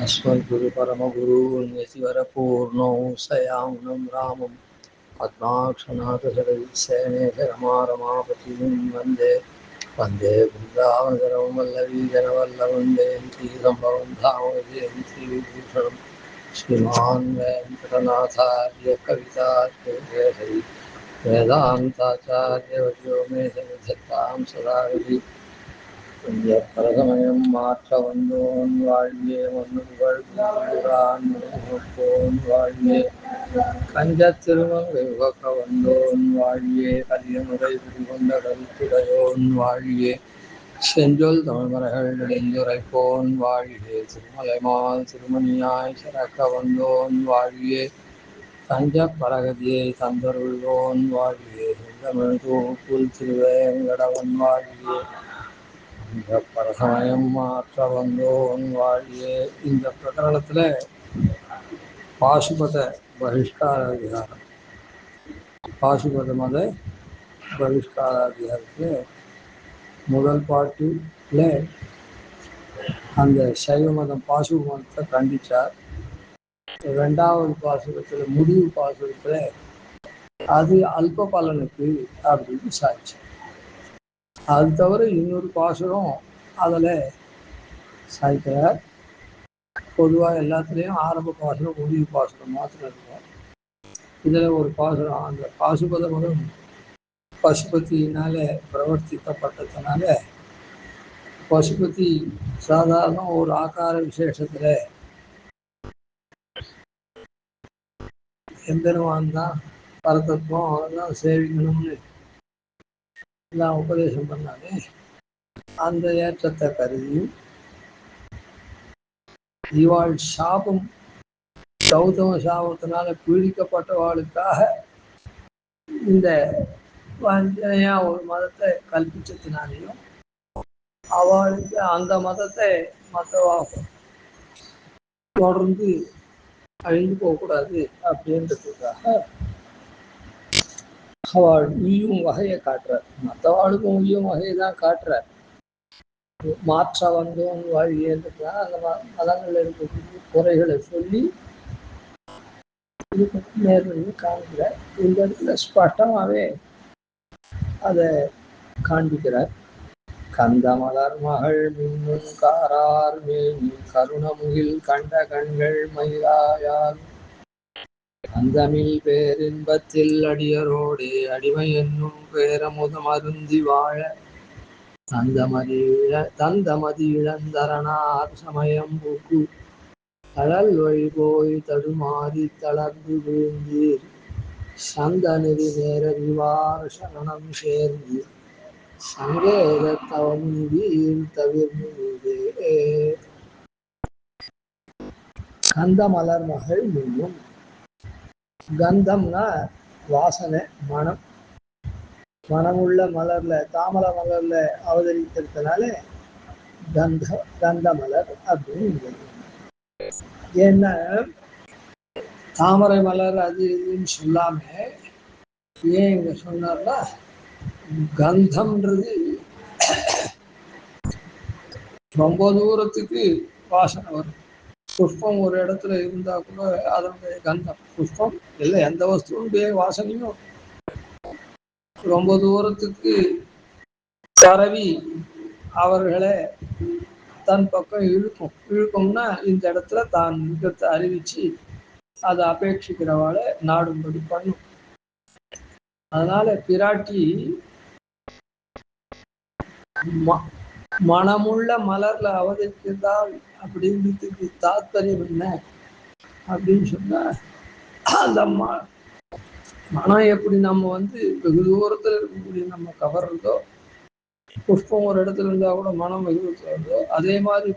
अस्मद्गुरु परमगुरु यतिवर पूर्णौ सयामुनं रामं पद्माक्षनाथसरसेनेशरमारमापतिं वन्दे वन्दे वृन्दावनगरं वल्लवीजनवल्लभं जयन्ती सम्भवं धाम जयन्ती विभूषणं श्रीमान् वेङ्कटनाथार्य कवितार्किकेसरी वेदान्ताचार्यवर्यो मे सन्निधत्तां सदा हृदि பரகமயம் மாற்ற வந்தோன் வாழ்வே மன்னுகள் போன் வாழ்வே கஞ்ச திருமங்கை உகக்க வந்தோன் வாழ்வே கலியமுறை கொண்ட கருத்துடையோன் வாழ்வே செஞ்சொல் தமிழ்மறைகள் நெடுந்துரைப்போன் வாழ்வே திருமலைமால் திருமணியாய் சிறக்க வந்தோன் வாழ்வே தஞ்ச பரகதியை தந்தருள்வோன் வாழ்வே செந்தமிழ் தூப்புல் திருவேங்கடவன் வாழ்வே இந்த பரசமயம் மாற்ற வந்தோன் வாழியே. இந்த பிரகரணத்துல பாசுபத பகிஷ்காராதிகாரம், பாசுபத மத பகிஷ்காராதிகாரத்துல முதல் பாட்டுல அந்த சைவ மதம் பாசுப மதத்தை கண்டிச்சார். இரண்டாவது பாசுரத்துல முடிவு பாசுரத்துல அது அல்ப பலனுக்கு அப்படின்னு சாட்சி. அது தவிர இன்னொரு பாசுரம் அதில் சாய்க்கிறார். பொதுவாக எல்லாத்துலேயும் ஆரம்ப பாசுரம் முடிவு பாசுரம் மாத்திரம் இருக்கும். இதில் ஒரு பாசுரம் அந்த பாசுபத மதம் பசுபதியினால பிரவர்த்திக்கப்பட்டதுனால பசுபதி சாதாரண ஒரு ஆகார விசேஷத்தில் எம்பெருமான் தான் பரதத்துவம் அவர்தான் சேவிக்கணும்னு எல்லாம் உபதேசம் பண்ணாலே அந்த ஏற்றத்தை கருதியும் இவாள் சாபம் கௌதம சாபத்தினால பீடிக்கப்பட்டவாளுக்காக இந்த வஞ்சனையா ஒரு மதத்தை கல்பிச்சத்தினாலையும் அவளுக்கு அந்த மதத்தை மற்றவா தொடர்ந்து அழிந்து போகக்கூடாது அப்படின்றதுக்காக அவள் உயும் வகையை காட்டுறார். மற்றவாளுக்கும் உயும் வகையை தான் காட்டுறார். மாற்ற வந்தோம் வாழ்வியன்றதுதான் அந்த மதங்களில் இருக்கக்கூடிய குறைகளை சொல்லி இது பற்றி நேர்வழி காண்கிறார். இந்த இடத்துல ஸ்பஷ்டமாகவே அதை காண்பிக்கிறார். கந்த மலர் மகள் மின்னும் காரார் மேனி கருணமுகில் கண்ட கண்கள் மயிலாயால் அந்தமில் பேரின்பத்தில் அடியரோடு அடிமை என்னும் பேரமுதம் அருந்தி வாழ தந்தமதி இழந்தரனார் சமயம் பூக்கு தழல் வழி போய் தடுமாறி தளர்ந்து வீழ்ந்தீர் சந்தநிதி நேரறிவார் சரணம் சேர்ந்து சங்கேத தவமுதீர் தவிர்ந்தே. கந்த மலர் மகள் மின்னும். கந்தம்னா வாசனை, மனம். மனமுள்ள மலர்ல தாமரை மலர்ல அவதரிக்கிறதுனால கந்த மலர் அப்படின்னு. ஏன்னா தாமரை மலர் அது இதுன்னு சொல்லாம ஏன் இங்க சொன்னார்னா கந்தம்ன்றது ரொம்ப தூரத்துக்கு வாசனை வரும். புஷ்பம் ஒரு இடத்துல இருந்தா கூட அதனுடைய கந்தம், புஷ்பம் இல்லை எந்த வஸ்துடைய வாசனையும் ரொம்ப தூரத்துக்கு பரவி அவர்களை தன் பக்கம் இழுக்கும்னா இந்த இடத்துல தான் இருக்கிறத அறிவிச்சு அதை அபேட்சிக்கிறவாளை நாடும்படி பண்ணும். அதனால பிராட்டி மனமுள்ள மலர்ல அவதரிக்கிறதால் அப்படிங்கிறதுக்கு தாத்பரியம் என்ன அப்படின்னு சொன்னா, அந்த மனம் எப்படி நம்ம வெகு தூரத்துல இருக்கக்கூடிய நம்ம கவர்றதோ, புஷ்பம் ஒரு இடத்துல இருந்தா கூட மனம் வெகு தூரத்துல வருதோ, அதே மாதிரி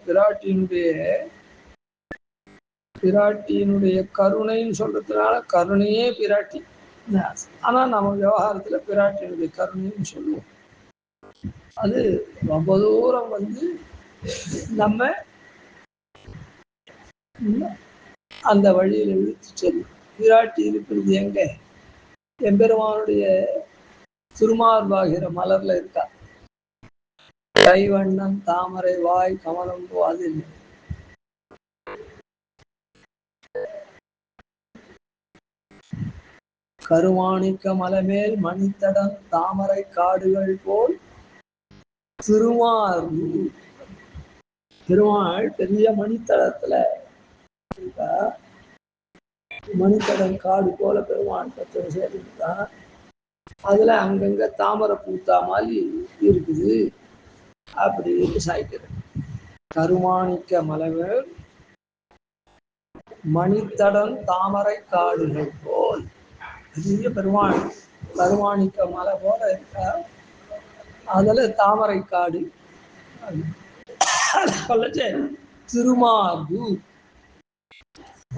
பிராட்டியினுடைய கருணைன்னு சொல்றதுனால கருணையே பிராட்டி. ஆனா நம்ம விவகாரத்துல பிராட்டியினுடைய கருணைன்னு சொல்லுவோம். அது ரொம்ப தூரம் நம்ம அந்த வழியில இழுத்து செல்லும். பிராட்டி இருக்கிறது எங்க? எம்பெருமானுடைய திருமார்பாகிற மலர்ல இருக்கா. கைவண்ணம் தாமரை வாய் கமலம் அது இல்லை. கருமாணிக்க மலைமேல் மணித்தடம் தாமரை காடுகள் போல் திருமார்பு. திருமால் பெரிய மணித்தடத்துல இருக்கா, மணித்தடம் காடு போல பெருமாள் பச்சை சேர்ந்தா, அதுல அங்கங்க தாமரை பூத்தா மாதிரி இருக்குது அப்படின்னு சாய்க்கிறது. கருமாணிக்க மலைமேல் மணித்தடம் தாமரை காடுகள் போல் பெரிய பெருமாள் கருமாணிக்க மலை போல இருக்கா, அதுல தாமரை காடு திருமார்பு.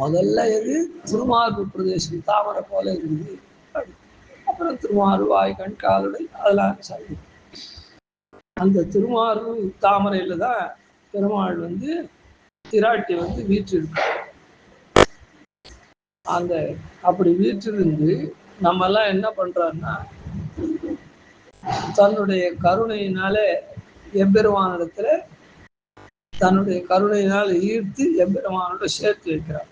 முதல்ல எது திருமார்பு பிரதேசம் தாமரை போல இருக்குது, அப்புறம் திருமார்பு வாய்கண் காலுடை அதெல்லாம் சாமி. அந்த திருமார்பு தாமரையில தான் பெருமாள் வந்து திராட்டி வந்து வீற்றிருக்கார். அந்த அப்படி வீற்றிருந்து நம்ம எல்லாம் என்ன பண்றோம்னா, தன்னுடைய கருணையினால எம்பெருமானிடத்துல தன்னுடைய கருணையினால் ஈர்த்து எம்பெருமானோட சேர்த்து வைக்கிறார்.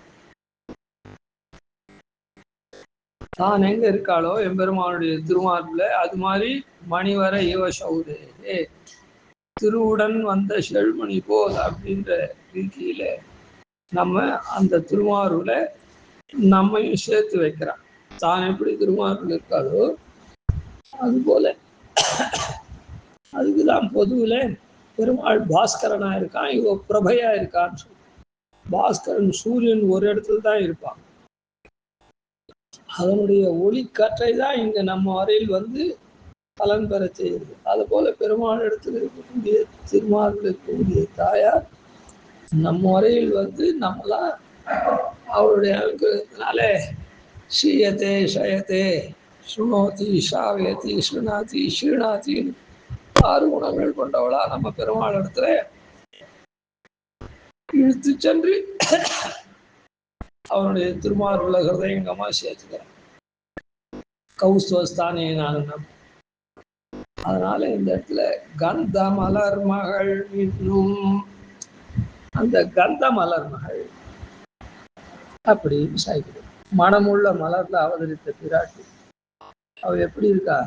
தான் எங்க இருக்காளோ எம்பெருமானுடைய திருமார்புல, அது மாதிரி மணிவர யுவசௌரே திருவுடன் வந்த செல்மணி போல் அப்படின்ற ரீதியில நம்ம அந்த திருமார்புல நம்மையும் சேர்த்து வைக்கிறான். தான் எப்படி திருமார்புல இருக்காளோ அது போல. அதுக்குதான் பொதுவுல பெருமாள் பாஸ்கரனா இருக்கான், இவ பிரபையா இருக்கான்னு சொல்லி. பாஸ்கரன் சூரியன் ஒரு இடத்துல தான் இருப்பான், அதனுடைய ஒளி கற்றை தான் இங்க நம்ம வரையில் வந்து பலன் பெற செய்யுது. அது போல பெருமாள் இடத்துல இருக்கக்கூடிய திருமார்பில் இருக்கக்கூடிய தாயார் நம்ம வரையில் வந்து நம்மளாம் அவருடைய அனுகிரகத்தினால ஸ்ரீயத்தே ஷயத்தே சுணோதி ஷாவியதி ஸ்ருணாதி ஸ்ரீநாத்தின்னு 6 குணங்கள் கொண்டவளா நம்ம பெருமாள் இடத்துல இழுத்து சென்று அவனுடைய திருமார்புல ஹிருதயங்கமா சேர்த்துக்கிறான். கௌஸ்துவஸ்தானே நானும். அதனால இந்த இடத்துல கந்த மலர் மகள் இன்னும், அந்த கந்த மலர் மகள் அப்படின்னு சாய்க்கிறது. மனமுள்ள மலர்ல அவதரித்த பிராட்டி அவ எப்படி இருக்கா,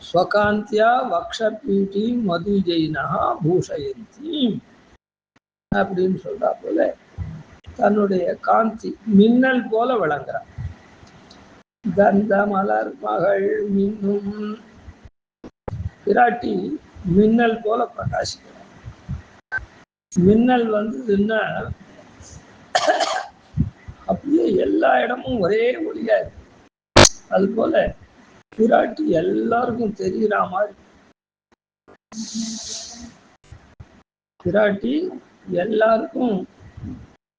ஸ்வகாந்தியா வக்ஷபீட்டி மதுஜைனா பூஷயந்தி அப்படின்னு சொல்றா போல தன்னுடைய காந்தி மின்னல் போல விளங்குறான். கந்த மலர் மகள் மின்னும், பிராட்டி மின்னல் போல பிரகாசிக்கிறார். மின்னல் வந்ததுன்னா அப்படியே எல்லா இடமும் ஒரே ஒளியா இருக்கு. அது போல பிராட்டி எல்லாருக்கும் தெரிகிற மாதிரி, பிராட்டி எல்லாருக்கும்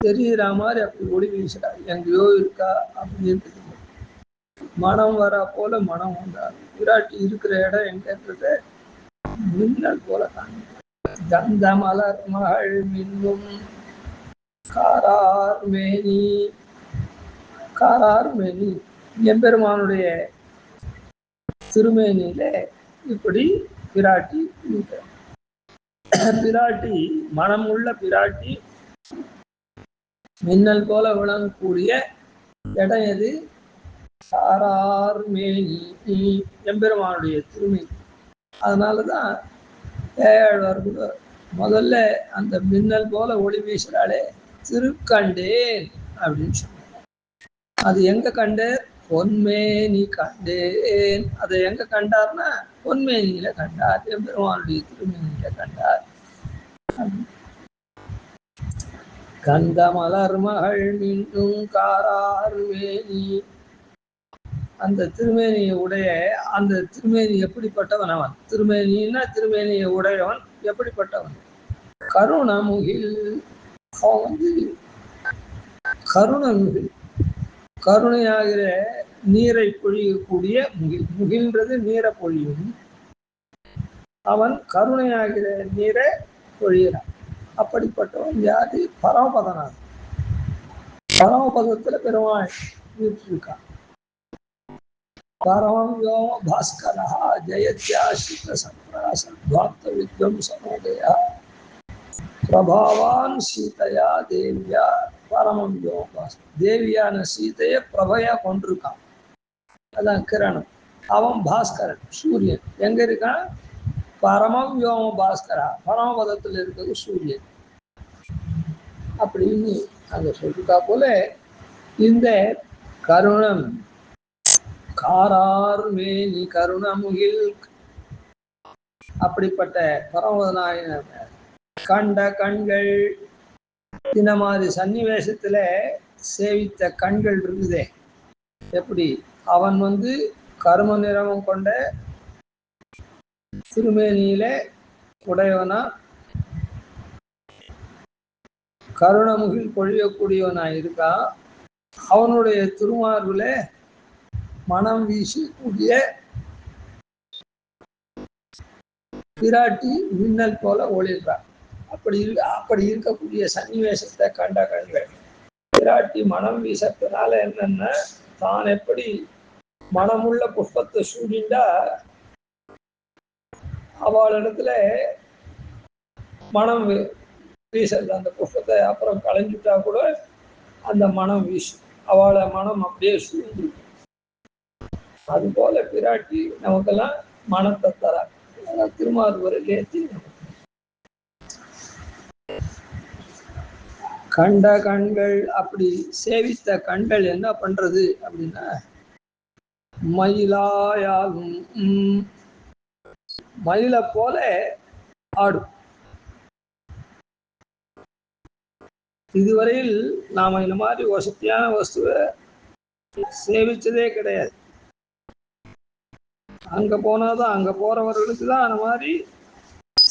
தெரிகிற மாதிரி அப்படி ஒளி வீசுறாரு. எங்கேயோ இருக்கா அப்படின்னு மனம் வரா போல மனம் வந்தார். பிராட்டி இருக்கிற இடம் எங்கன்றது மின்னல் போல தான். கந்த மலர் மகள் மின்னும் காரார் மேனி, காரார் மேனி எம்பெருமானுடைய திருமேனியில இப்படி பிராட்டி இருக்கிறார். பிராட்டி மனமுள்ள பிராட்டி மின்னல் போல விளங்கக்கூடிய இடம் எது, காரார் மேனி எம்பெருமானுடைய திருமேனி. அதனாலதான் ஏழார் கூட முதல்ல அந்த மின்னல் போல ஒளி வீசுறாளே திருக்கண்டேன் அப்படின்னு சொன்னாங்க. அது எங்க கண்டேன், பொன்மேனி கண்டேன். அதை எங்க கண்டார்னா பொன்மேனியில கண்டார், எம்பெருமானுடைய திருமேனியில கண்டார். கந்த மலர் மகள் மின்னும் காரார் மேனி, அந்த திருமேனியை உடைய, அந்த திருமேனி எப்படிப்பட்டவன் அவன், திருமேனின்னா திருமேனியை உடையவன் எப்படிப்பட்டவன், கருணமுகில். அவன் வந்து கருணமுகில், கருணையாகிற நீரை பொழியக்கூடிய முகில். முகில்ன்றது நீரை பொழியும், அவன் கருணையாகிற நீரை பொழிகிறான். அப்படிப்பட்டவன் யாரு, பரமபதனார். பரமபதத்துல பெருமாள் வீற்றிருக்கான். பரமம் யோம பாஸ்கரஹா ஜெயத்யா சித்த சம்பிராசத்வாப்த வித்வம் சமோதயா பிரபாவான் சீதையா தேவியா பரமம் யோகாஸ். தேவியான சீதைய பிரபையா கொண்டிருக்கான், அதான் கிரணம். அவன் பாஸ்கரன், சூரியன். எங்க இருக்கான்? பரமம் யோம பாஸ்கரா, பரமபதத்தில் இருக்கிறது சூரியன் அப்படின்னு அங்க சொல்லிருக்கா போல. இந்த கருணம் காரார் மேனி கருணமுகில், அப்படிப்பட்ட பரமநாயன கண்ட கண்கள், இந்த மாதிரி சன்னிவேசத்துல சேவித்த கண்கள் இருக்குதே, எப்படி அவன் கரும நிறமும் கொண்ட திருமேனியில உடையவனா, கருணமுகில் பொழியக்கூடியவனா இருக்கா. அவனுடைய திருமார்புல மனம் வீசக்கூடிய பிராட்டி மின்னல் போல ஒளிர்றான். அப்படி இருக்கக்கூடிய சன்னிவேசத்தை கண்ட கண்கள் பிராட்டி மனம் வீசத்தினால என்னன்னா, தான் எப்படி மனமுள்ள புஷ்பத்தை சூடிண்டா அவளிடத்துல மனம் வீசல், அந்த புஷ்பத்தை அப்புறம் களைஞ்சுட்டா கூட அந்த மனம் வீசும், அவளை மனம் அப்படியே சூழ்ந்து. அது போல பிராட்டி நமக்கெல்லாம் மனத்தை தர திருமார்புரை ஏற்றி கண்ட கண்கள். அப்படி சேவித்த கண்கள் என்ன பண்றது அப்படின்னா, மயிலாயாகும், மயிலை போல ஆடும். இதுவரையில் நாம இந்த மாதிரி வசதியான வஸ்துவை சேவிச்சதே கிடையாது. அங்க போனாதான், அங்க போறவர்களுக்கு தான் அந்த மாதிரி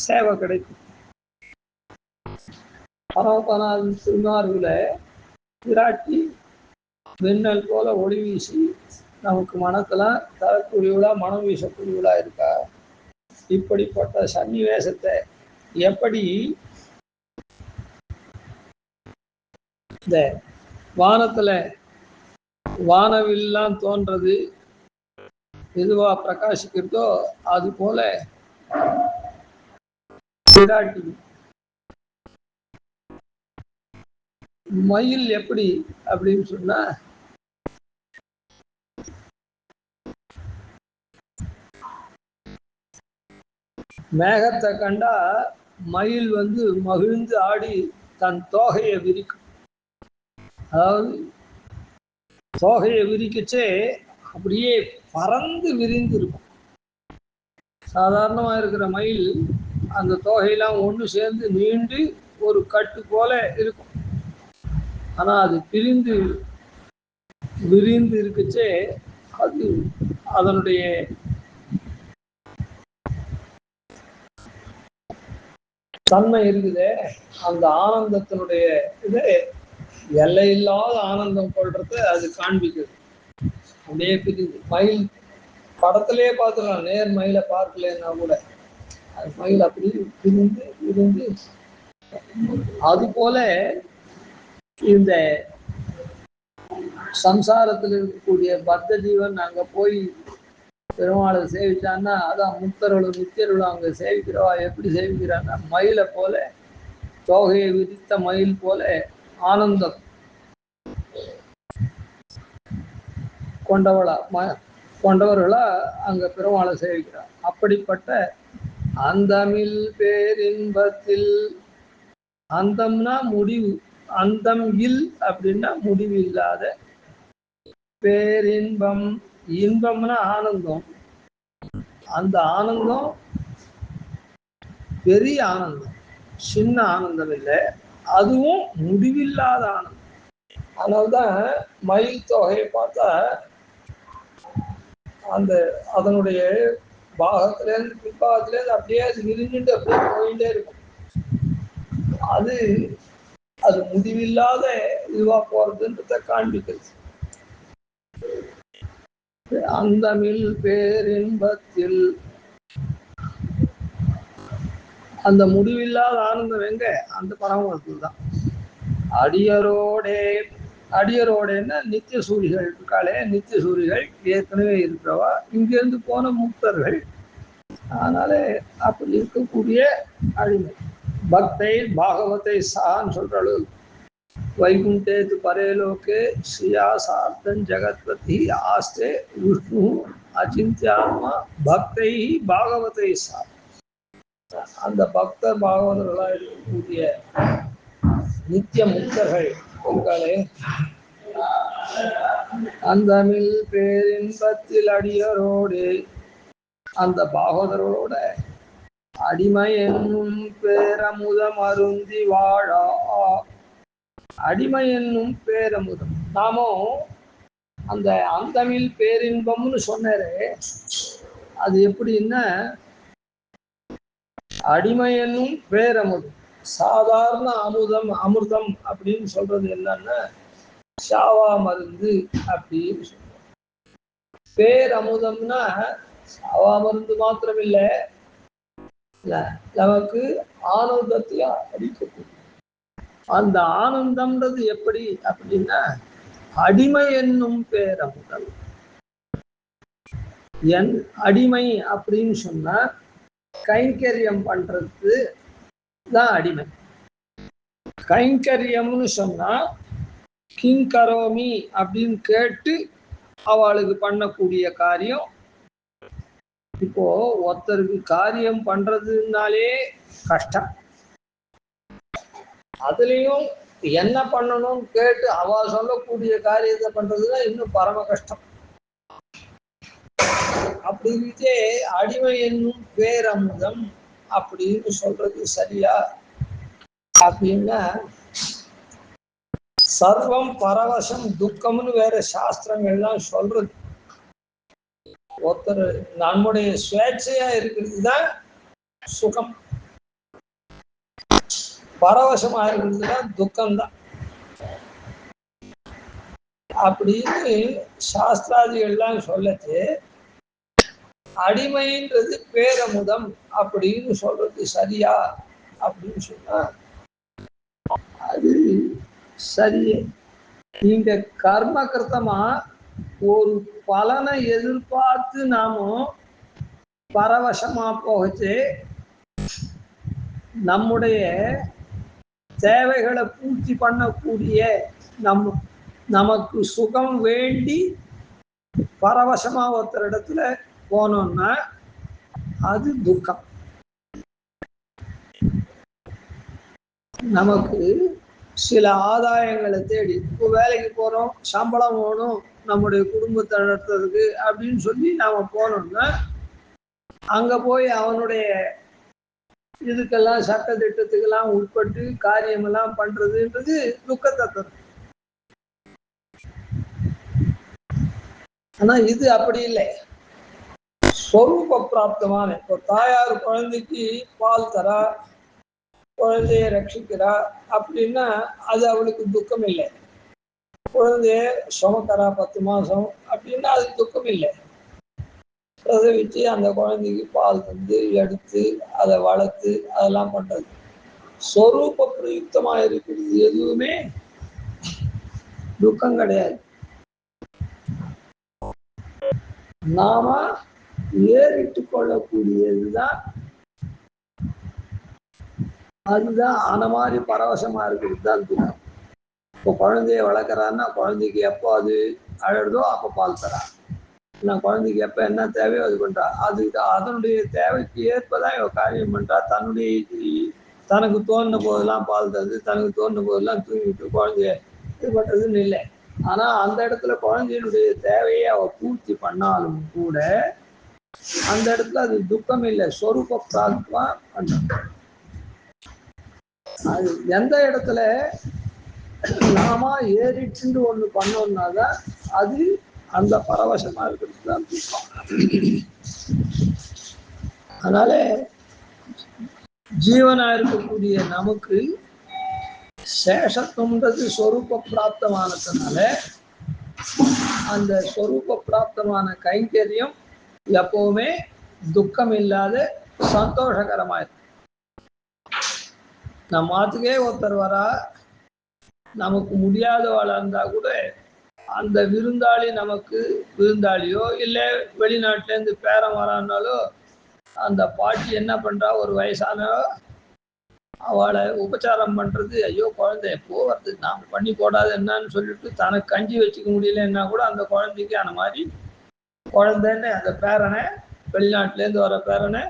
சேவை கிடைக்கும். பரமபதநாதன் திருமார்புல பிராட்டி மின்னல் போல ஒளி வீசி நமக்கு மனத்தெல்லாம் தரக்கூடியவளா, மனம் வீசக்கூடியவளா இருக்கா. இப்படிப்பட்ட சன்னிவேசத்தை எப்படி இந்த வானத்துல வானவில்லாம் தோன்றது எதுவா பிரகாசிக்கிறதோ அது போல பிராட்டி மயில் எப்படி அப்படின்னு சொன்னா, மேகத்தை கண்டா மயில் மகிழ்ந்து ஆடி தன் தோகையை விரிக்கும். அதாவது தோகையை விரிக்கச்சே அப்படியே பறந்து விரிந்து இருக்கும். சாதாரணமா இருக்கிற மயில் அந்த தோகையெல்லாம் ஒன்று சேர்ந்து நீண்டு ஒரு கட்டு போல இருக்கும். ஆனா அது பிரிந்து விரிந்து இருக்குச்சே, அது அதனுடைய தன்மை இருக்குதே, அந்த ஆனந்தத்தினுடைய இதை எல்லையில்லாத ஆனந்தம் கொள்றத அது காண்பிக்குது. அப்படியே பிரிந்து மயில் படத்திலே பார்த்துக்கலாம், நேர் மயிலை பார்க்கலன்னா கூட அது மயில் அப்படி பிரிந்து விரிந்து. அது போல இந்த சம்சாரத்தில் இருக்கக்கூடிய பத்த ஜீவன் அங்க போய் பெருமாளை சேவிச்சான்னா, அதான் முக்தர்களும் நித்தியர்களும் அங்க சேவிக்கிறவா எப்படி சேவிக்கிறான்னா, மயிலை போல, தோகையை விரித்த மயில் போல ஆனந்தம் கொண்டவர்களா அங்க பெருமாளை சேவிக்கிறார். அப்படிப்பட்ட அந்தமில் பேரின்பத்தில், அந்தம்னா முடிவு, அந்தம் இல் அப்படின்னா முடிவு இல்லாத, பேரின்பம், இன்பம்னா ஆனந்தம். அந்த ஆனந்தம் பெரிய ஆனந்தம், சின்ன ஆனந்தம் இல்லை, அதுவும் முடிவில்லாத ஆனந்தம். அதனால்தான் மயில் தொகையை பார்த்தா அந்த அதனுடைய பாகத்திலேருந்து பிற்பாகத்திலேருந்து அப்படியே அது விரிஞ்சுட்டு அப்படியே போயிட்டே இருக்கும். அது முடிவில்லாத இதுவா போறதுன்றத காண்பிக்கிறது. அந்தமில் பேரின்பத்தில், அந்த முடிவில்லாத ஆனந்தம் எங்க? அந்த பரமத்தில் தான். அடியரோடே, அடியரோடேன்னா நித்திய சூரிகள் இருக்காளே, நித்திய சூரிகள் ஏற்கனவே இருக்கிறவா, இங்கிருந்து போன முக்தர்கள். அதனால அப்படி இருக்கக்கூடிய அடிமை பக்தை பாகவதை சான்னு சொல்றாள். வைகுண்டேது பரேலோகே ஸ்ரீயா சார்த்தன் ஜெகத்பதி ஆஸ்தே விஷ்ணு அச்சிந்தியாத்மா பக்தை பாகவதை சா. அந்த பக்தர் பாகவதர்களாக இருக்கக்கூடிய நித்திய முக்தர்கள் உங்களே அந்தமில் பேரின்பத்தில் அடியரோடு அந்த பாகவதர்களோட அடிமை என்னும் பேரமுதம் அருந்தி வாழா. அடிமை என்னும் பேரமுதம் நாமும் அந்த அந்தமில் பேரின்பம்னு சொன்னாரு. அது எப்படின்னா அடிமை என்னும் பேரமுதம், சாதாரண அமிர்தம் அப்படின்னு சொல்றது என்னன்னா ஷாவா மருந்து அப்படின்னு சொல்றோம். பேரமுதம்னா ஷாவா மருந்து மாத்திரம் இல்லை, நமக்கு ஆனந்தத்தையா அடிக்கக்கூடிய அந்த ஆனந்தம்ன்றது எப்படி அப்படின்னா அடிமை என்னும் பேரமுதல். என் அடிமை அப்படின்னு சொன்னா கைங்கரியம் பண்றது தான் அடிமை. கைங்கரியம்னு சொன்னா கிங் கரோமி அப்படின்னு கேட்டு அவளுக்கு பண்ணக்கூடிய காரியம். இப்போ ஒருத்தருக்கு காரியம் பண்றதுனாலே கஷ்டம், அதுலயும் என்ன பண்ணணும்னு கேட்டு அவ சொல்லக்கூடிய காரியத்தை பண்றதுதான் இன்னும் பரம கஷ்டம். அப்படின்னுட்டே அடிமை என்னும் பேரமுதம் அப்படின்னு சொல்றது சரியா அப்படின்னா சர்வம் பரவசம் துக்கம்னு வேற சாஸ்திரங்கள்லாம் சொல்றது. ஒருத்தர் நம்முடைய சுவேட்சையா இருக்கிறது தான் சுகம், பரவசமா இருக்கிறது தான் துக்கம்தான் அப்படின்னு சாஸ்திராதிகள்லாம் சொல்லச்சு. அடிமைன்றது பேரமுதம் அப்படின்னு சொல்றது சரியா அப்படின்னு சொன்னா அது சரியே. நீங்க கர்ம கிருத்தமா ஒரு பலனை எதிர்பார்த்து நாமும் பரவசமா போகச்சு நம்முடைய தேவைகளை பூர்த்தி பண்ணக்கூடிய நமக்கு சுகம் வேண்டி பரவசமா ஒருத்தர் இடத்துல போனோம்னா அது துக்கம். நமக்கு சில ஆதாயங்களை தேடி இப்போ வேலைக்கு போறோம், சம்பளம் வேணும் நம்முடைய குடும்பத்தை நடத்துறதுக்கு அப்படின்னு சொல்லி நாம போனோம்னா அங்க போய் அவனுடைய இதுக்கெல்லாம் சட்ட திட்டத்துக்கெல்லாம் உட்பட்டு காரியமெல்லாம் பண்றதுன்றது துக்கத்தை தரும். ஆனா இது அப்படி இல்லை. ஸ்வரூப பிராப்தமான இப்போ தாயார் குழந்தைக்கு பால் தரா, குழந்தைய ரட்சிக்கிறா அப்படின்னா அது அவளுக்கு துக்கம் இல்லை. குழந்தைய சுமக்கிறா 10 மாசம் அப்படின்னா அது துக்கம் இல்லை. பிரசவிச்சு அந்த குழந்தைக்கு பால் தந்து எடுத்து அதை வளர்த்து அதெல்லாம் பண்றது. ஸ்வரூப பிரயுக்தமா இருக்கிறது எதுவுமே துக்கம் கிடையாது. நாம ஏறிட்டு கொள்ளக்கூடியதுதான், அதுதான் ஆன மாதிரி பரவசமா இருக்கிறது தான் துக்கம். இப்போ குழந்தைய வளர்க்குறான்னா குழந்தைக்கு எப்போ அது அழறதோ அப்போ பால் தரா, நான் குழந்தைக்கு எப்போ என்ன தேவையோ அது பண்றா. அதுக்கு அதனுடைய தேவைக்கு ஏற்பதான் இவ காரியம் பண்றா. தனக்கு தோணுன போதெல்லாம் பால் தருது, தனக்கு தோணுன போதெல்லாம் தூங்கிட்டு குழந்தைய இது பண்றதுன்னு இல்லை. ஆனா அந்த இடத்துல குழந்தையினுடைய தேவையை அவ பூர்த்தி பண்ணாலும் கூட அந்த இடத்துல அது துக்கம் இல்லை, ஸ்வரூப பிராப்தமா பண்ற. அது எந்த இடத்துல நாம ஏறிட்டு ஒண்ணு பண்ணோம்னாதான் அது அந்த பரவசமா இருக்கிறது தான் துக்கம். அதனால ஜீவனா இருக்கக்கூடிய நமக்கு சேஷத்துவம்ன்றது ஸ்வரூப பிராப்தமானதுனால அந்த ஸ்வரூப பிராப்தமான கைங்கரியம் எப்பவுமே துக்கம் இல்லாத சந்தோஷகரமா இருக்கு. நம்ம மாத்துக்கே ஒருத்தர் வரா, நமக்கு முடியாதவாளா இருந்தா கூட அந்த விருந்தாளி நமக்கு விருந்தாளியோ இல்லை வெளிநாட்டுல இருந்து பேரம் வரானாலோ அந்த பாட்டி என்ன பண்றா, ஒரு வயசானோ அவளை உபச்சாரம் பண்றது, ஐயோ குழந்தை எப்போ வருது நாம் பண்ணி போடாது என்னன்னு சொல்லிட்டு தனக்கு கஞ்சி வச்சுக்க முடியலன்னா கூட அந்த குழந்தைக்கு அந்த மாதிரி குழந்தைன்னு அந்த பேரனை, வெளிநாட்டிலேருந்து வர பேரனை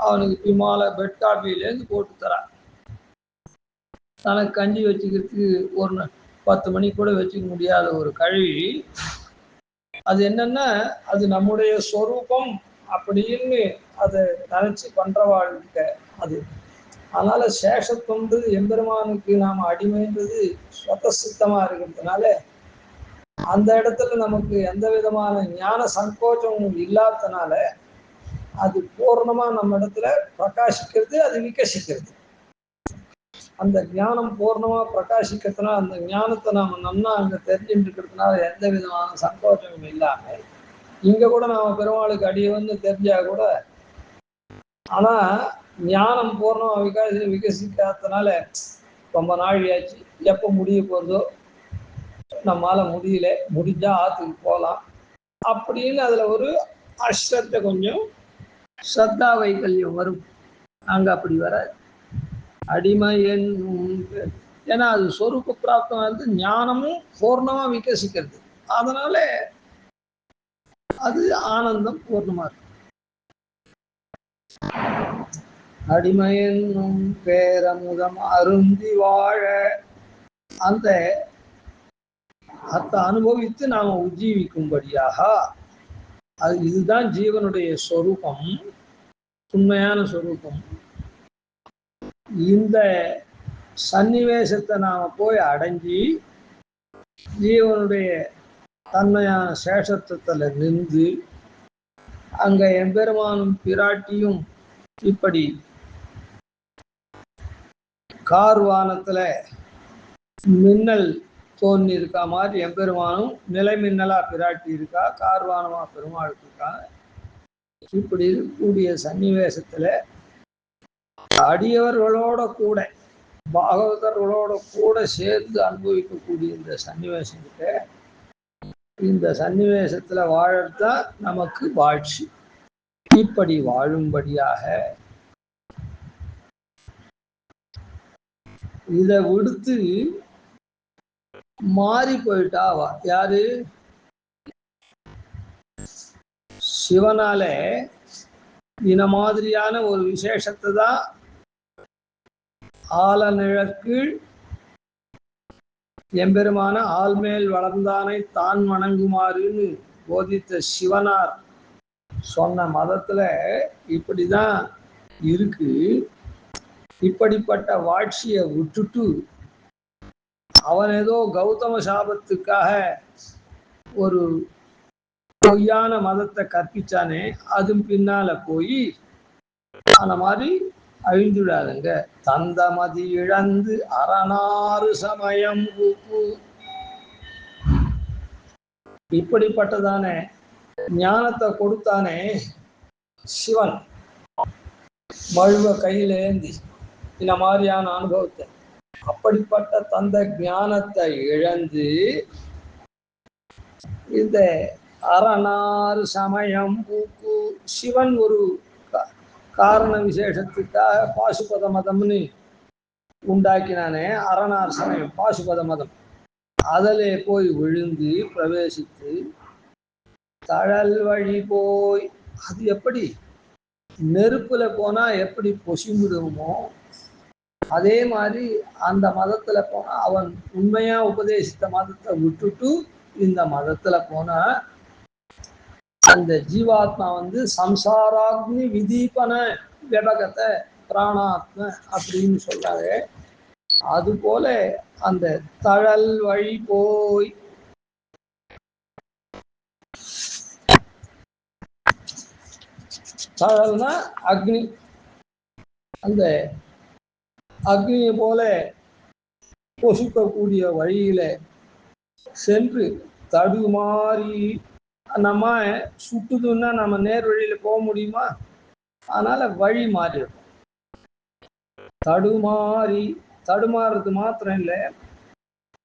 அவனுக்கு பிமால பெட் காஃபிலேருந்து போட்டு தரான். தனக்கு கஞ்சி வச்சுக்கிறதுக்கு ஒரு 10 மணிக்கு கூட வச்சுக்க முடியாத ஒரு கழுவி, அது என்னன்னா அது நம்முடைய சொரூபம் அப்படின்னு அதை நினைச்சு பண்றவாழ்க்க அது. அதனால சேஷத்தொண்டு எம்பெருமானுக்கு நாம் அடிமைன்றது சுத்தசித்தமா இருக்கிறதுனால அந்த இடத்துல நமக்கு எந்த விதமான ஞான சங்கோச்சமும் இல்லாததுனால அது பூர்ணமா நம்ம இடத்துல பிரகாசிக்கிறது, அது விகசிக்கிறது. அந்த ஞானம் பூர்ணமா பிரகாசிக்கிறதுனா அந்த ஞானத்தை நாம நன்னா அங்க தெரிஞ்சுட்டு இருக்கிறதுனால எந்த விதமான சங்கோச்சமும் இல்லாம இங்க கூட நாம பெருமாளுக்கு அடிய வந்து தெரிஞ்சா கூட, ஆனா ஞானம் பூர்ணமா விகசிக்காததுனால ரொம்ப நாள் ஆச்சு, எப்போ முடிய போறதோ நம்மால முடியல, முடிஞ்சா ஆத்துக்கு போகலாம் அப்படின்னு அதுல ஒரு அஷ்ரத்தை, கொஞ்சம் ஸ்ரத்தா வைக்கல்யம் வரும். அங்க அப்படி வராது. அடிமை ஏன்னா அது சொரூப பிராப்தம் வந்து ஞானமும் பூர்ணமா விகசிக்கிறது. அதனால அது ஆனந்தம் பூர்ணமா இருக்கு. அடிமையென்னும் பேரமுதம் அருந்தி வாழ, அந்த அதை அனுபவித்து நாம உஜ்ஜீவிக்கும்படியாக, அது இதுதான் ஜீவனுடைய சொரூபம், உண்மையான சொரூபம். இந்த சன்னிவேசத்தை நாம போய் அடைஞ்சி ஜீவனுடைய தன்மையான சேஷத்துவத்துல நின்று அங்க எம்பெருமானும் பிராட்டியும் இப்படி கார்வானத்துல மின்னல் தோன்றி இருக்கா மாதிரி எம்பெருமானும் நிலை மின்னலா பிராட்டி இருக்கா, கார்வானமா பெருமாள் இருக்கா. இப்படி இருக்கக்கூடிய சன்னிவேசத்துல அடியவர்களோட கூட பாகவதர்களோட கூட சேர்ந்து அனுபவிக்கக்கூடிய இந்த சன்னிவேசத்துக்கு, இந்த சன்னிவேசத்துல வாழத்தான் நமக்கு வாழ்ச்சி. இப்படி வாழும்படியாக இதை விடுத்து மாறி போயிட்டாவா யாரு? சிவனால இந்த மாதிரியான ஒரு விசேஷத்தை தான் ஆலநிழற்கீழ் எம்பெருமான ஆள்மேல் வளர்ந்தானை தான் வணங்குமாறுன்னு போதித்த சிவனார் சொன்ன மதத்துல இப்படிதான் இருக்கு. இப்படிப்பட்ட வாழ்ச்சியை விட்டுட்டு அவன் ஏதோ கௌதம சாபத்துக்காக ஒரு பொய்யான மதத்தை கற்பிச்சானே, அதுவும் பின்னால போய் அந்த மாதிரி அழிந்துடாதுங்க. தந்தமதி இழந்து அரணாறு சமயம் இப்படிப்பட்டதான ஞானத்தை கொடுத்தானே சிவன், மழுவ கையில ஏந்தி இந்த மாதிரியான அனுபவத்தை, அப்படிப்பட்ட தந்த ஞானத்தை இழந்து இந்த அரணாறு சமயம் பூக்கு சிவன் ஒரு காரண விசேஷத்துக்காக பாசுபத மதம்னு உண்டாக்கினானே, அரணார் சமயம் பாசுபத மதம், அதிலே போய் விழுந்து பிரவேசித்து தழல் வழி போய், அது எப்படி நெருப்புல போனா எப்படி பொசிமுடுமோ அதே மாதிரி அந்த மதத்துல போனா அவன் உண்மையா உபதேசித்த மதத்தை விட்டுட்டு இந்த மதத்துல போனா அந்த ஜீவாத்மா வந்து சம்சாராக்னி விதீபன விபகத்தை பிராணாத்ம அப்படின்னு சொல்றாரு. அது போல அந்த தழல் வழி போய், தழல்னா அக்னி, அந்த அக்னியை போல பொசுக்கக்கூடிய வழியில சென்று தடுமாறி, நம்ம சுட்டுதுன்னா நம்ம நேர் வழியில போக முடியுமா? அதனால வழி மாறிடும். தடுமாறி, தடுமாறுறது மாத்திரம் இல்லை,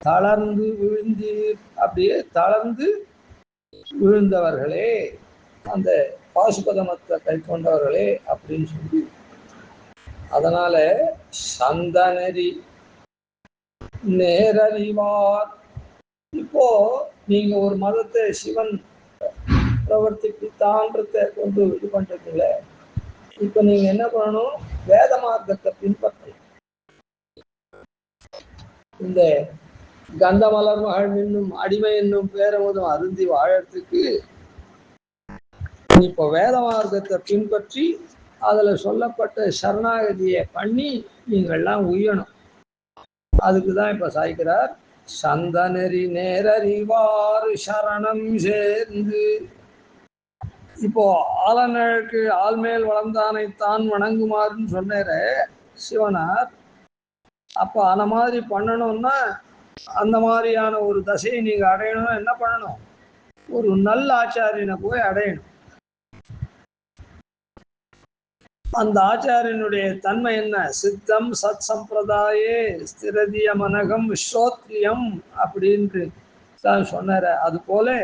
தளர்ந்து விழுந்து, அப்படியே தளர்ந்து விழுந்தவர்களே, அந்த பாசுபதமத்தை கை கொண்டவர்களே அப்படின்னு சொல்லி அதனால சந்தனரி நேரறிவார். இப்போ நீங்க ஒரு மதத்தை சிவன் பிரவர்த்தித்தான்றத கொண்டு இது பண்றீங்களே, இப்ப நீங்க என்ன பண்ணணும்? வேத மார்க்கத்தை பின்பற்றணும். இந்த கந்த மலர் மகள் என்னும் அடிமை என்னும் பேரமுதும் அருந்தி வாழறதுக்கு இப்போ வேத மார்க்கத்தை பின்பற்றி அதுல சொல்லப்பட்ட சரணாகதியை பண்ணி நீங்கள்லாம் உய்யணும். அதுக்குதான் இப்ப சாய்க்கிறார், சந்தனரி நேரறிவாறு சரணம் சேர்ந்து. இப்போ ஆலநழுக்கு ஆள்மேல் வளர்ந்தானைத்தான் வணங்குமாறுன்னு சொன்னார சிவனார். அப்போ அந்த மாதிரி பண்ணணும்னா, அந்த மாதிரியான ஒரு தசையை நீங்க அடையணும்னா என்ன பண்ணணும்? ஒரு நல்ல ஆச்சாரியனை போய் அடையணும். அந்த ஆச்சாரியனுடைய தன்மை என்ன? சித்தம் சத் சம்பிரதாயே ஸ்திரதிய மனகம் விஸ்ரோத்ரியம் அப்படின்னு தான் சொன்னார. அது போல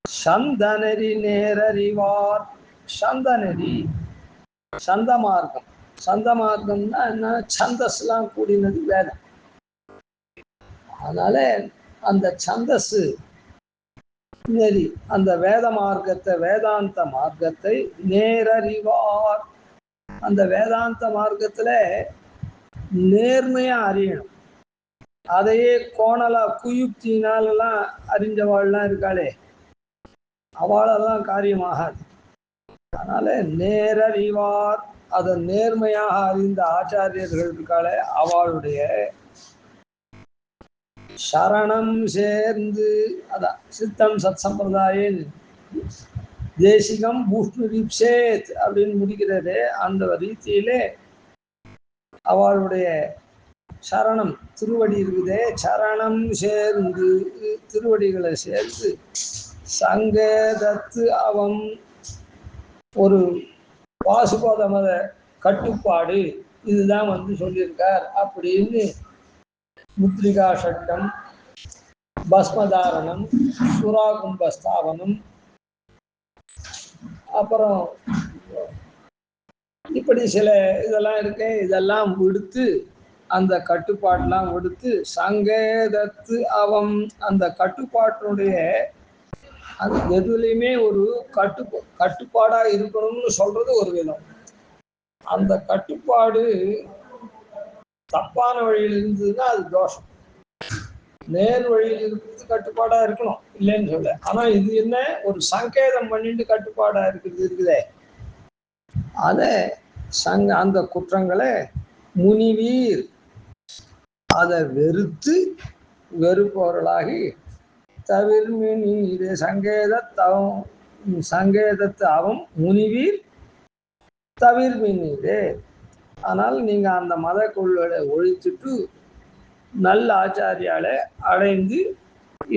சந்தனரி நேரறிவார். சந்தனரி சந்த மார்க்கம். சந்த மார்க்கம்னா என்ன? சந்தஸ்லாம் கூடினது வேதம். அதனால அந்த சந்தஸ் நெறி, அந்த வேத மார்க்கத்தை, வேதாந்த மார்க்கத்தை நேரறிவார். அந்த வேதாந்த மார்க்கத்துல நேர்மையா அறியணும். அதையே கோணலா குயுக்தினாலெல்லாம் அறிஞ்சவாள்லாம் இருக்காளே, அவளெல்லாம் காரியமாகாது. அதனால நேரறிவார், அதை நேர்மையாக அறிந்த ஆச்சாரியர்கள் இருக்காளே, அவளுடைய சரணம் சேர்ந்து, அதான் சித்தம் சத் சம்பிரதாயம் தேசிகம் பூஷ்ணுரிப்சேத் அப்படின்னு முடிக்கிறது. அந்த ரீதியிலே அவளுடைய சரணம் திருவடி இருக்குதே, சரணம் சேர்ந்து திருவடிகளை சேர்ந்து சங்கேதத்து அவம் ஒரு பாசுபத மத கட்டுப்பாடு இதுதான் சொல்லியிருக்கார் அப்படின்னு முத்ரிகா ஷட்டம், பஸ்மதாரணம், சுராகும்பஸ்தாபனம், அப்புறம் இப்படி சில இதெல்லாம் இருக்கு. இதெல்லாம் விடுத்து, அந்த கட்டுப்பாடெல்லாம் விடுத்து சங்கேதத்து அவம், அந்த கட்டுப்பாட்டினுடைய அது எதுலையுமே ஒரு கட்டுப்பாடா இருக்கணும்னு சொல்றது ஒரு விதம். அந்த கட்டுப்பாடு தப்பான வழியில் இருந்ததுன்னா அது தோஷம். நேர் வழியில் இருக்கிறது கட்டுப்பாடா இருக்கணும், இல்லைன்னு சொல்ல. ஆனா இது என்ன, ஒரு சங்கேதம் பண்ணிட்டு கட்டுப்பாடா இருக்குதே, அத அந்த குற்றங்களை முனிவீர் அதை வெறுத்து வெறுப்பவர்களாகி தவிர்மினீரே சங்கேதத்து அவம் முனிவீர் தவிர்மினீரே. ஆனால் நீங்க அந்த மத கொள்கையை ஒழித்துட்டு நல்ல ஆச்சாரியாலை அடைந்து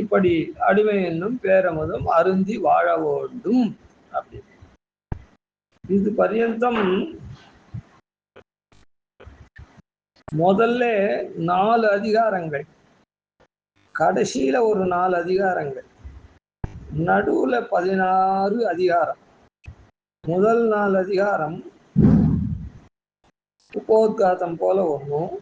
இப்படி அடிமை என்னும் பேரமதும் அருந்தி வாழ வேண்டும். அப்படி இது பர்யந்தம் முதல்ல 4 அதிகாரங்கள், கடைசியில ஒரு 4 அதிகாரங்கள், நடுவுல 16 அதிகாரம். முதல் 4 அதிகாரம் உபோத்காதம் போல ஒன்றும்,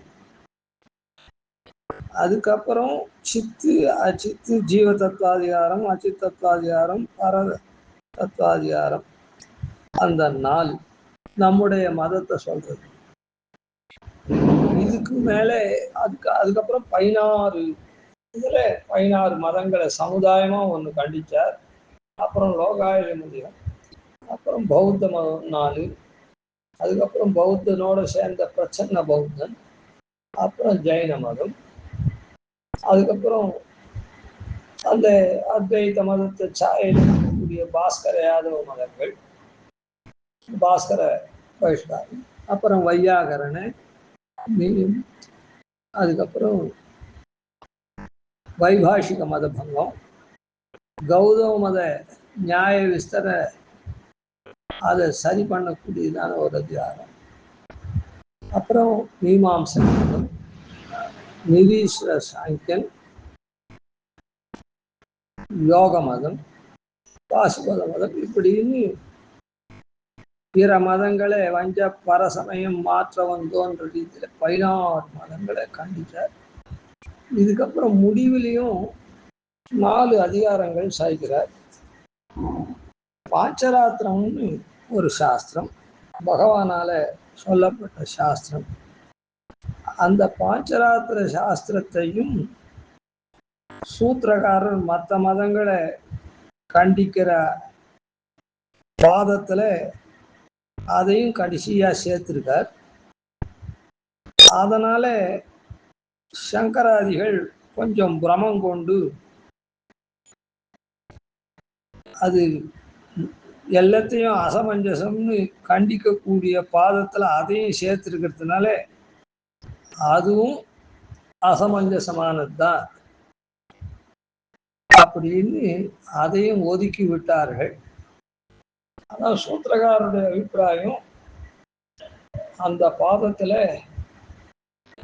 அதுக்கப்புறம் சித்து அச்சித்து ஜீவ தத்துவாதிகாரம், அச்சித் தத்துவாதிகாரம், பர தத்துவாதிகாரம், அந்த 4 நம்முடைய மதத்தை சொல்றது. இதுக்கு மேலே அதுக்கப்புறம் 16 இதுல 16 மதங்களை சமுதாயமா ஒன்று கண்டிச்சார். அப்புறம் லோகாயுத மதம், அப்புறம் பௌத்த மதம் 4, அதுக்கப்புறம் பௌத்தனோட சேர்ந்த பிரச்சன்ன பௌத்தன், அப்புறம் ஜெயின மதம், அதுக்கப்புறம் அந்த அத்வைத மதத்தை சாயக்கூடிய பாஸ்கர யாதவ மதங்கள், பாஸ்கர வைஷ்ணவம், அப்புறம் வையாகரண, அதுக்கப்புறம் வைபாஷிக மத பங்கம், கௌதம மத நியாய விஸ்தர அதை சரி பண்ணக்கூடியதான ஒரு அதிகாரம், அப்புறம் மீமாம்ச மதம், நிரீஸ்வர சாங்கியன், யோக மதம், பாசுபத மதம், இப்படின்னு பிற மதங்களை வஞ்ச பரசமயம் மாற்ற வந்தோன்ற ரீதியில் 16 மதங்களை கண்டிச்சார். இதுக்கப்புறம் முடிவிலையும் 4 அதிகாரங்கள் சாய்க்கிறார். பாஞ்சராத்திரம்னு ஒரு சாஸ்திரம், பகவானால சொல்லப்பட்ட சாஸ்திரம். அந்த பாஞ்சராத்திர சாஸ்திரத்தையும் சூத்திரக்காரர் மற்ற மதங்களை கண்டிக்கிற பாதத்துல அதையும் கடைசியா சேர்த்திருக்கார். அதனால சங்கராதிகள் கொஞ்சம் பிரமம் கொண்டு அது எல்லாத்தையும் அசமஞ்சசம்னு கண்டிக்கக்கூடிய பாதத்துல அதையும் சேர்த்திருக்கிறதுனால அதுவும் அசமஞ்சசமானது தான் அப்படின்னு அதையும் ஒதுக்கி விட்டார்கள். ஆனால் சூத்திரக்காரருடைய அபிப்பிராயம் அந்த பாதத்துல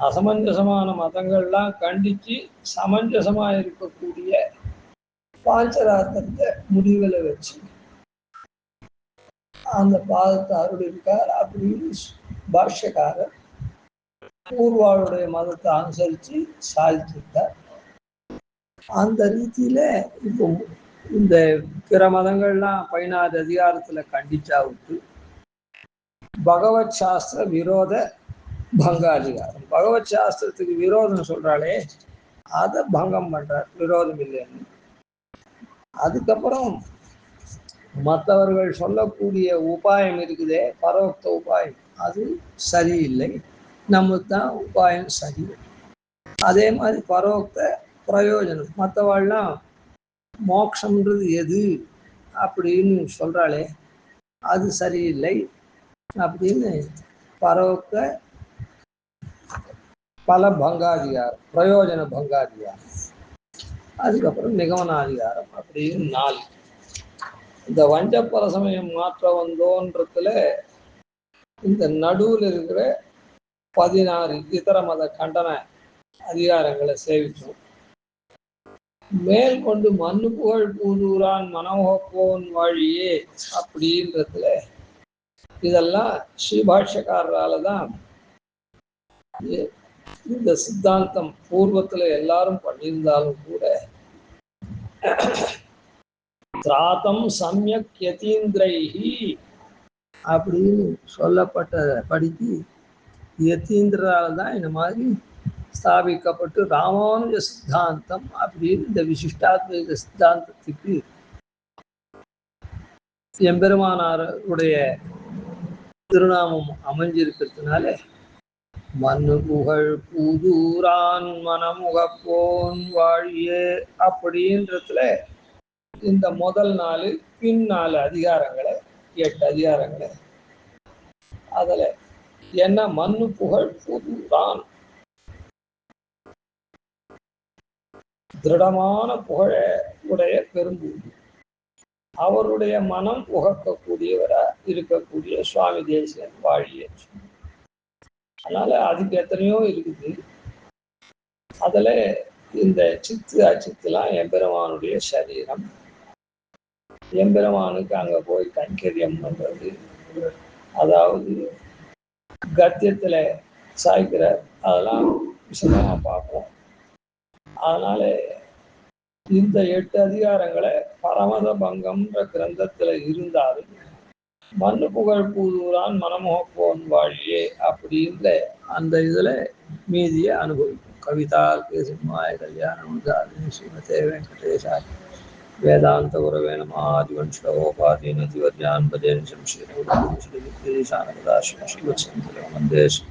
அசமஞ்சசமான மதங்கள்லாம் கண்டிச்சு சமஞ்சசமா இருக்கக்கூடிய பாஞ்சராத்திரத்தை முடிவில் வச்சு அந்த பாதத்தை அருள் இருக்கார் அப்படின்னு பாஷ்யக்காரர் பூர்வாளுடைய மதத்தை அனுசரித்து சாதித்திருக்கார். அந்த ரீதியில இப்போ இந்த பிற மதங்கள்லாம் 16 அதிகாரத்துல கண்டிச்சா விட்டு பகவத் சாஸ்திர விரோத பங்காதிகாரம், பகவத் சாஸ்திரத்துக்கு விரோதம் சொல்றாளே அதை பங்கம் பண்றார், விரோதம் இல்லைன்னு. அதுக்கப்புறம் மற்றவர்கள் சொல்லக்கூடிய உபாயம் இருக்குதே, பரோக்த உபாயம், அது சரியில்லை, நமக்கு தான் உபாயம் சரி. அதே மாதிரி பரோக்த பிரயோஜனம், மற்றவாள்லாம் மோட்சம்ன்றது எது அப்படின்னு சொல்றாளே அது சரியில்லை அப்படின்னு பரோக்த பல பங்காதிகாரம், பிரயோஜன பங்காதிகாரம், அதுக்கப்புறம் நிகமனாதிகாரம் அப்படின்னு 4. இந்த வஞ்சப்பர சமயம் மாற்ற வந்தோன்றதுல இந்த நடுவில் இருக்கிற 16 இதர மத கண்டன அதிகாரங்களை சேவிச்சோம். மேல் கொண்டு மண்ணு புகழ் பூதூரான் மனமுகப்போன் வாழியே அப்படின்றதுல இதெல்லாம் ஸ்ரீபாஷ்யக்காரரால தான் இந்த சித்தாந்தம் பூர்வத்துல எல்லாரும் பண்ணியிருந்தாலும் கூட திராத்தம் சம்யக் யதீந்திரைஹி அப்படின்னு சொல்லப்பட்ட படிக்கு யதீந்திரால தான் இந்த மாதிரி ஸ்தாபிக்கப்பட்டு ராமானுஜ சித்தாந்தம் அப்படின்னு இந்த விசிஷ்டாத்வைத சித்தாந்தத்துக்கு எம்பெருமானாருடைய திருநாமம் அமைஞ்சிருக்கிறதுனால மண்ணு புகழ் பூதூரான் மனமுகப்போன் வாழியே அப்படின்றதுல இந்த முதல் 4 பின் 4 அதிகாரங்களை 8 அதிகாரங்களை அதுல என்ன மண்ணு புகழ் பூதூரான் திருடமான புகழ உடைய பெரும்பூதி, அவருடைய மனம் உகக்கக்கூடியவரா இருக்கக்கூடிய சுவாமி தேசிகன் வாழிய. அதனால அதுக்கு எத்தனையோ இருக்குது. அதுல இந்த சித்து அச்சித்துலாம் எம்பெருமானுடைய சரீரம், எம்பெருமானுக்கு அங்க போய் கைங்கரியம் பண்றது, அதாவது கத்தியத்துல சாய்க்கிற, அதெல்லாம் விஷயமா பார்ப்போம். அதனால இந்த 8 அதிகாரங்களை பரமத பங்கம்ன்ற கிரந்தத்துல இருந்தாலும் மண்ணு புகழ் பூதூரான் மனமுகப்போன் வாழியே அப்படின்ற அந்த இதுல மீதியை அனுபவிக்கும். கவிதா சிம்மாய கல்யாணம் ஸ்ரீமதே வெங்கடேஷாய வேதாந்த உறவே நம ஆதிவன் ஸ்லோகோபாதீன திவர்யான் பதேன் சம்ஸ்ரீ ஸ்ரீவத்சந்திரம் வந்தே ஸ்ரீ